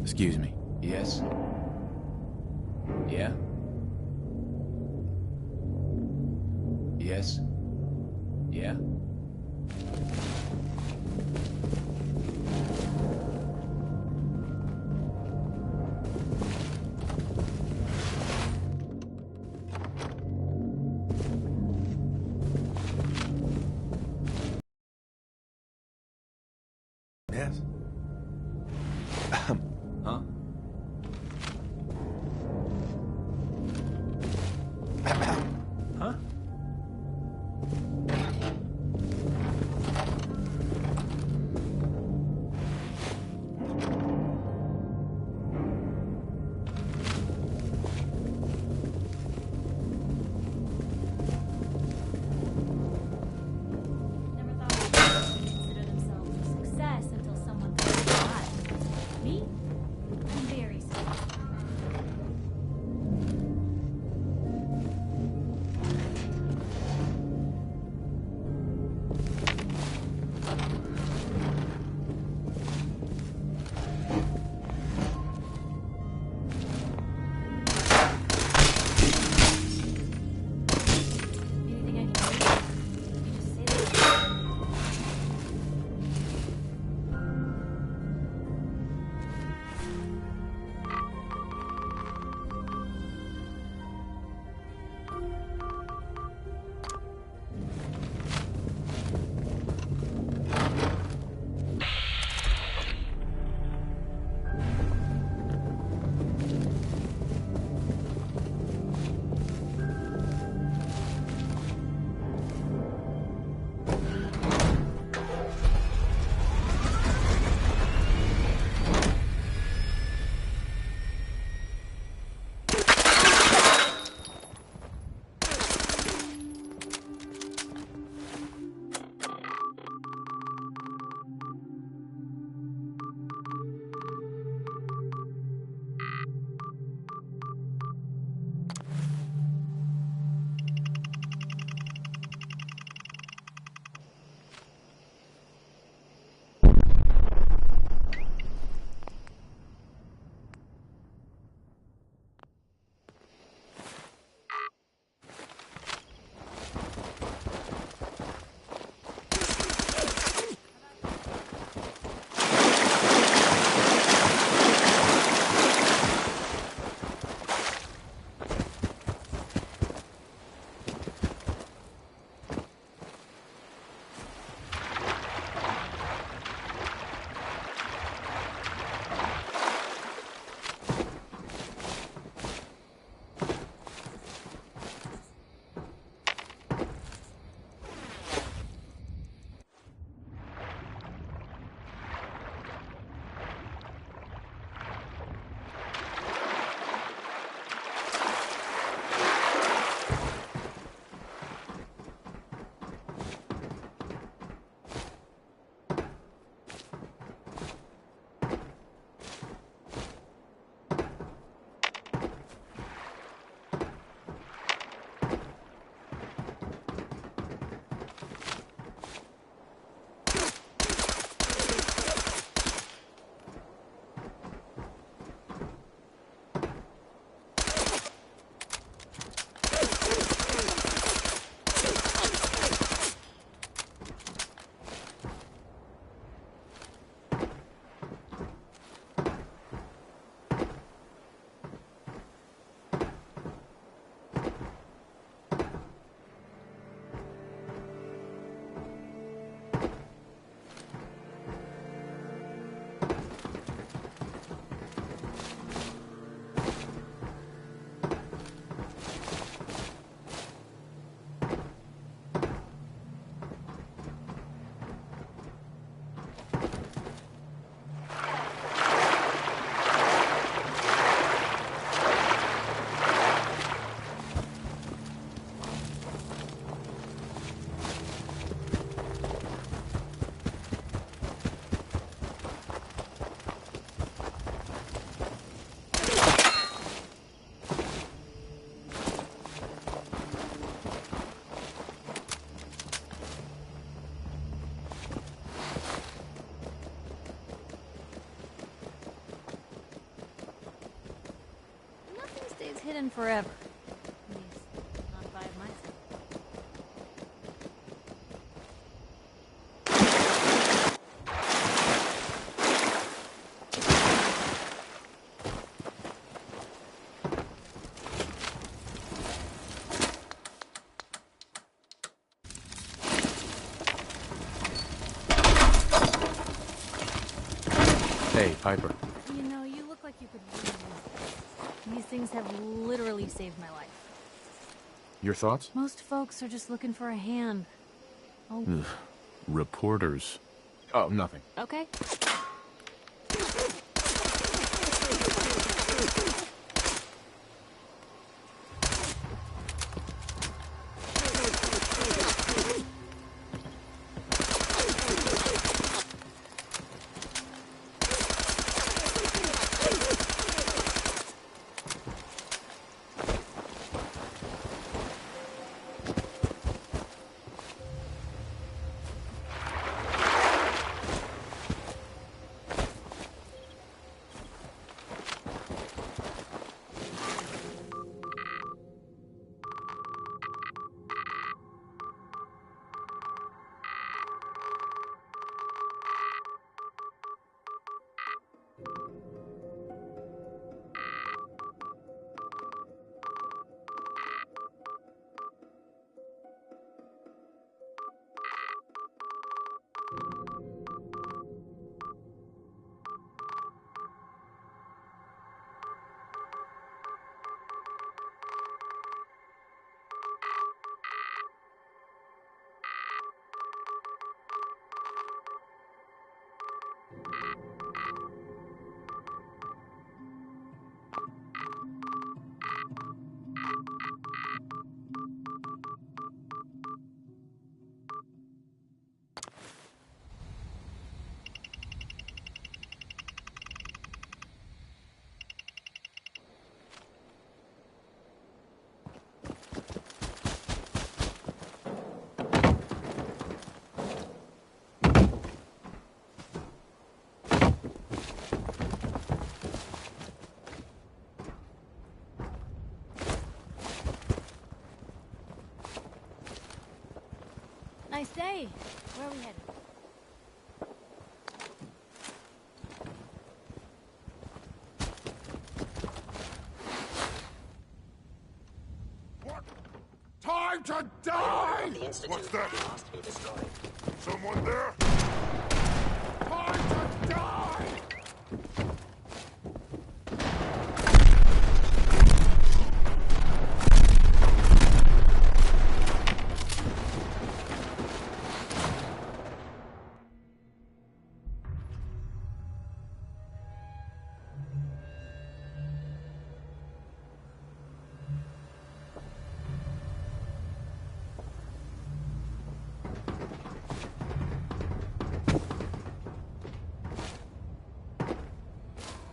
Excuse me. Yes? Yeah? Yes? Yeah? Yes. Huh? Huh? Never thought anyone would consider themselves a success until someone comes alive. Me? hidden forever. At least, not if I have my say. Hey, Piper. You know, you look like you could really use this. These things have literally saved my life. Your thoughts? Most folks are just looking for a hand. Oh, Ugh. Reporters. Oh, nothing. okay. Nice day. Where are we headed? What? Time to die! The Institute What's that? must be destroyed. Someone there? Time to die!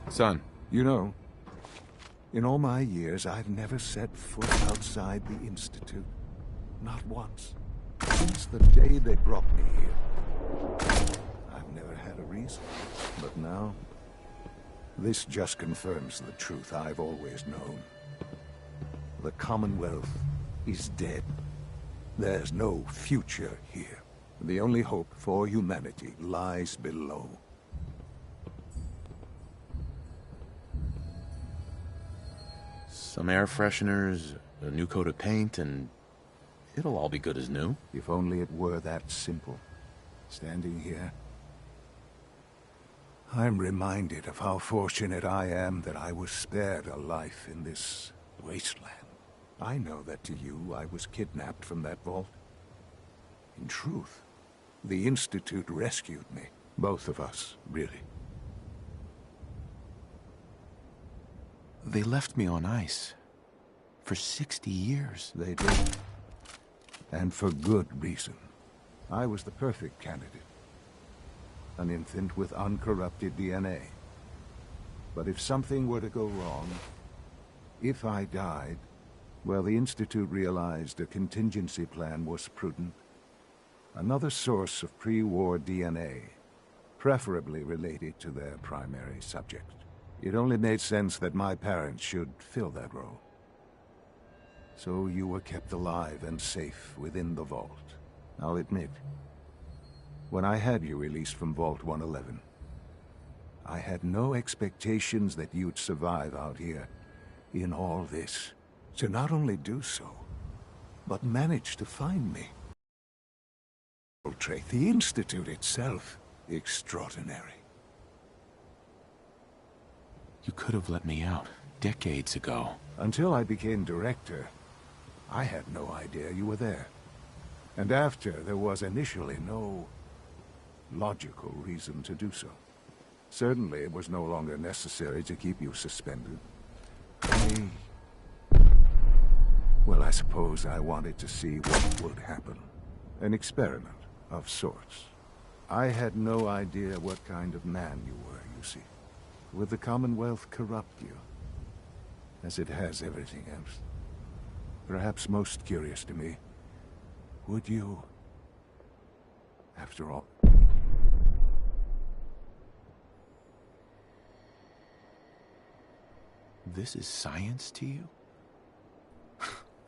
Son. You know, in all my years, I've never set foot outside the Institute. Not once. Since the day they brought me here. I've never had a reason. But now, this just confirms the truth I've always known. The Commonwealth is dead. There's no future here. The only hope for humanity lies below. Some air fresheners, a new coat of paint, and it'll all be good as new. If only it were that simple. Standing here, I'm reminded of how fortunate I am that I was spared a life in this wasteland. I know that to you, I was kidnapped from that vault. In truth, the Institute rescued me. Both of us, really. They left me on ice. For 60 years. They did. And for good reason. I was the perfect candidate. An infant with uncorrupted DNA. But if something were to go wrong, if I died, well, the Institute realized a contingency plan was prudent. Another source of pre-war DNA, preferably related to their primary subject. It only made sense that my parents should fill that role. So you were kept alive and safe within the vault. I'll admit, when I had you released from Vault 111, I had no expectations that you'd survive out here in all this. To not only do so, but manage to find me. Trait, the Institute itself, extraordinary. You could have let me out decades ago. Until I became director, I had no idea you were there. And after, there was initially no logical reason to do so. Certainly, it was no longer necessary to keep you suspended. Well, I suppose I wanted to see what would happen. An experiment of sorts. I had no idea what kind of man you were, you see. Would the Commonwealth corrupt you? As it has everything else. Perhaps most curious to me, would you, after all... This is science to you?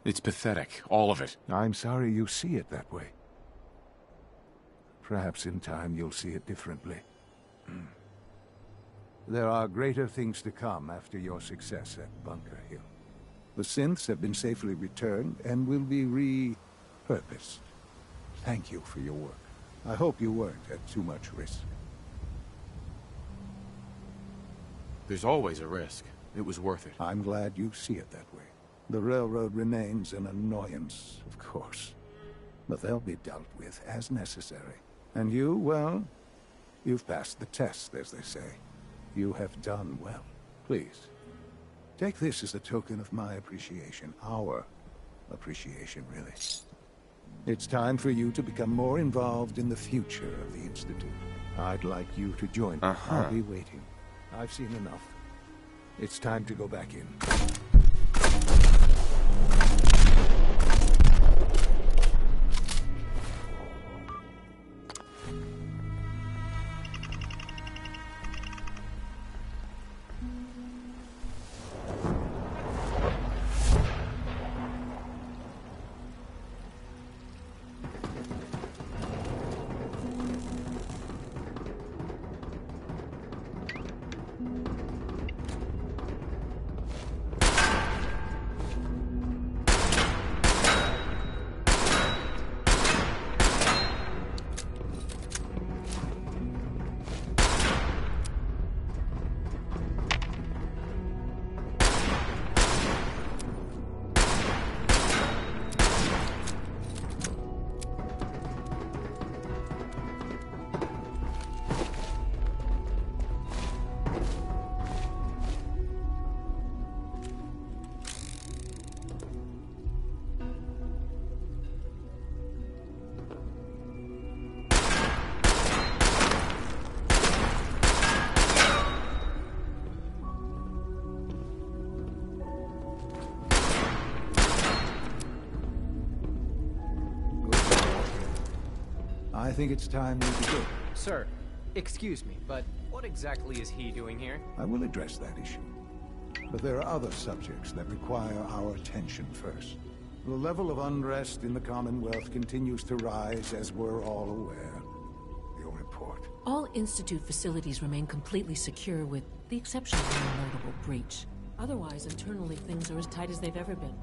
It's pathetic, all of it. I'm sorry you see it that way. Perhaps in time you'll see it differently. There are greater things to come after your success at Bunker Hill. The synths have been safely returned and will be repurposed. Thank you for your work. I hope you weren't at too much risk. There's always a risk. It was worth it. I'm glad you see it that way. The railroad remains an annoyance, of course. But they'll be dealt with as necessary. And you, well, you've passed the test, as they say. You have done well. Please, take this as a token of my appreciation. Our appreciation, really. It's time for you to become more involved in the future of the Institute. I'd like you to join me. I'll be waiting. I've seen enough. It's time to go back in. I think it's time we begin. Sir, excuse me, but what exactly is he doing here? I will address that issue. But there are other subjects that require our attention first. The level of unrest in the Commonwealth continues to rise, as we're all aware. Your report. All Institute facilities remain completely secure with the exception of one notable breach. Otherwise, internally, things are as tight as they've ever been.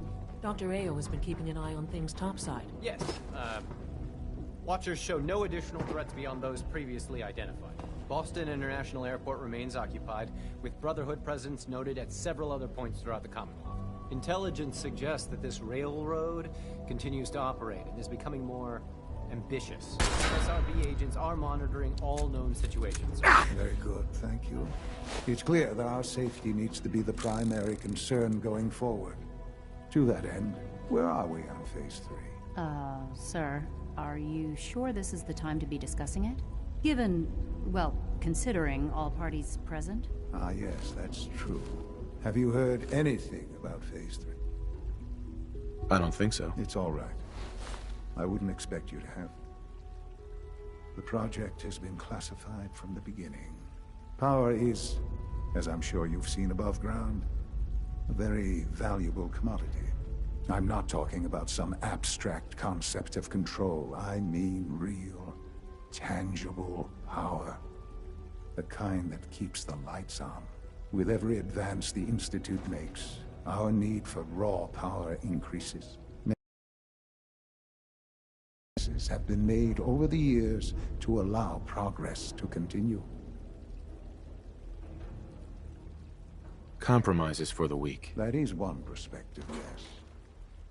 Dr. Ayo has been keeping an eye on things topside. Yes, Watchers show no additional threats beyond those previously identified. Boston International Airport remains occupied, with Brotherhood presence noted at several other points throughout the Commonwealth. Intelligence suggests that this railroad continues to operate and is becoming more ambitious. SRB agents are monitoring all known situations. Very good, thank you. It's clear that our safety needs to be the primary concern going forward. To that end, where are we on Phase 3? Sir, are you sure this is the time to be discussing it? Given, well, considering all parties present? Ah, yes, that's true. Have you heard anything about Phase 3? I don't think so. It's all right. I wouldn't expect you to have. The project has been classified from the beginning. Power is, as I'm sure you've seen above ground, a very valuable commodity. I'm not talking about some abstract concept of control. I mean real, tangible power. The kind that keeps the lights on. With every advance the Institute makes, our need for raw power increases. Advances have been made over the years to allow progress to continue. Compromises for the weak. That is one perspective, yes.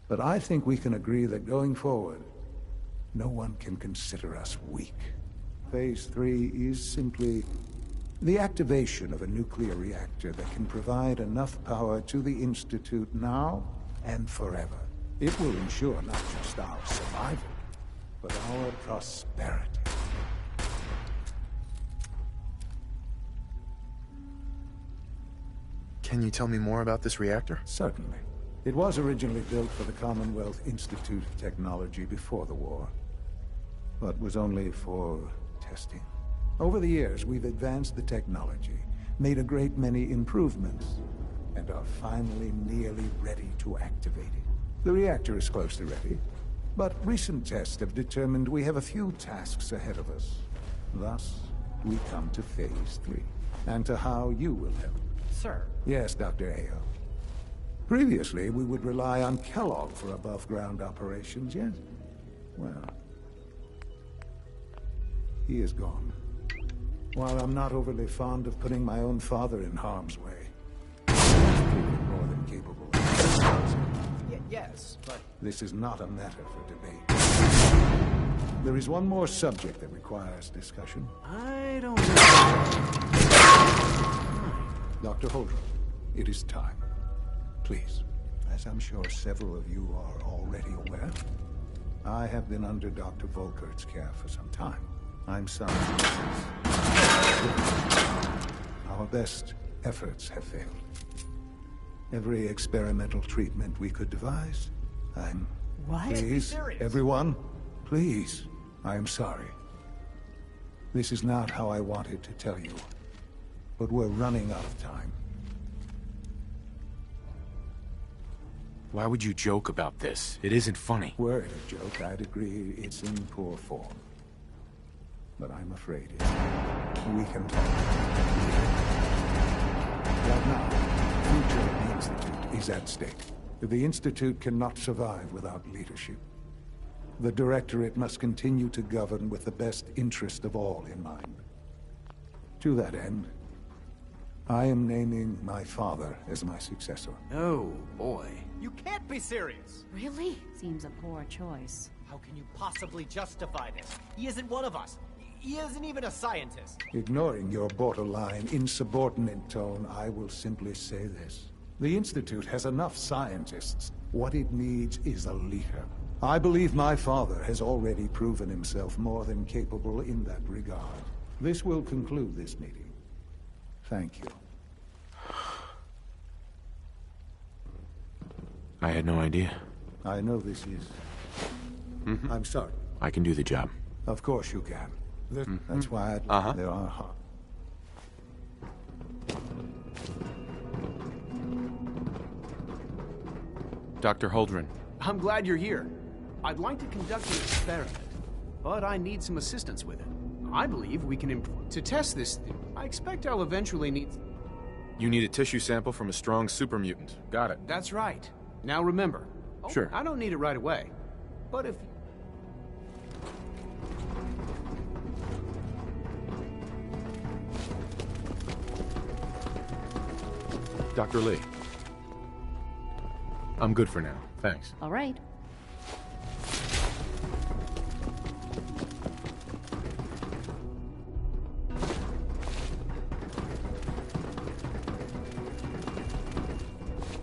But I think we can agree that going forward, no one can consider us weak. Phase 3 is simply the activation of a nuclear reactor that can provide enough power to the Institute now and forever. It will ensure not just our survival, but our prosperity. Can you tell me more about this reactor? Certainly. It was originally built for the Commonwealth Institute of Technology before the war, but was only for testing. Over the years, we've advanced the technology, made a great many improvements, and are finally nearly ready to activate it. The reactor is close to ready, but recent tests have determined we have a few tasks ahead of us. Thus, we come to Phase 3, and to how you will help. Sir. Yes, Dr. Ayo. Previously, we would rely on Kellogg for above-ground operations, yes? Well, he is gone. While I'm not overly fond of putting my own father in harm's way, he's proven more than capable of Yes, but... This is not a matter for debate. There is one more subject that requires discussion. I don't know. Dr. Holdren, it is time. Please, as I'm sure several of you are already aware, I have been under Dr. Volkert's care for some time. I'm sorry. Our best efforts have failed. Every experimental treatment we could devise, What? Please, everyone, please, I am sorry. This is not how I wanted to tell you, but we're running out of time. Why would you joke about this? It isn't funny. Were it a joke, I'd agree it's in poor form. But I'm afraid we can talk. Right now, the future of the Institute is at stake. The Institute cannot survive without leadership. The Directorate must continue to govern with the best interest of all in mind. To that end, I am naming my father as my successor. Oh, boy. You can't be serious! Really? Seems a poor choice. How can you possibly justify this? He isn't one of us. He isn't even a scientist. Ignoring your borderline, insubordinate tone, I will simply say this. The Institute has enough scientists. What it needs is a leader. I believe my father has already proven himself more than capable in that regard. This will conclude this meeting. Thank you. I had no idea. I know this is... I'm sorry. I can do the job. Of course you can. That's why there are... Dr. Holdren. I'm glad you're here. I'd like to conduct an experiment, but I need some assistance with it. I believe we can improve. To test this theory, I expect I'll eventually need... You need a tissue sample from a strong super mutant. Got it. That's right. Now remember... Sure. I don't need it right away, but if... Dr. Lee. I'm good for now. Thanks. All right.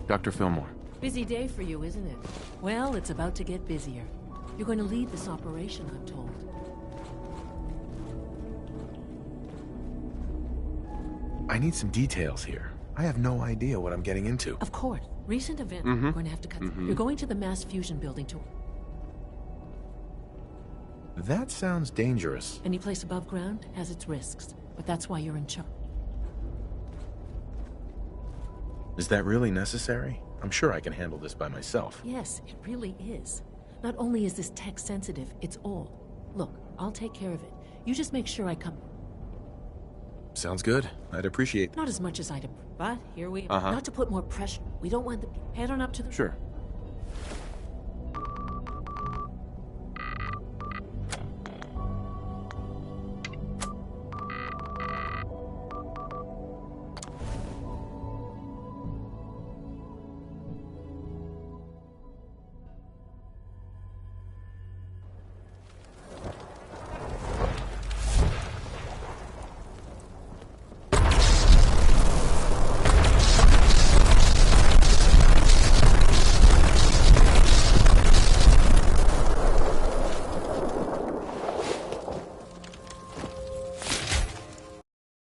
Dr. Fillmore. Busy day for you, isn't it? Well, it's about to get busier. You're going to lead this operation, I'm told. I need some details here. I have no idea what I'm getting into. Of course. Recent event. We're going to have to cut. You're going to the mass fusion building to... That sounds dangerous. Any place above ground has its risks, but that's why you're in charge. Is that really necessary? I'm sure I can handle this by myself. Yes, it really is. Not only is this tech sensitive, it's old. Look, I'll take care of it. You just make sure I come. Sounds good. I'd appreciate... Not as much as I'd... But here we... Uh-huh. Not to put more pressure. We don't want the... Head on up to the... Sure.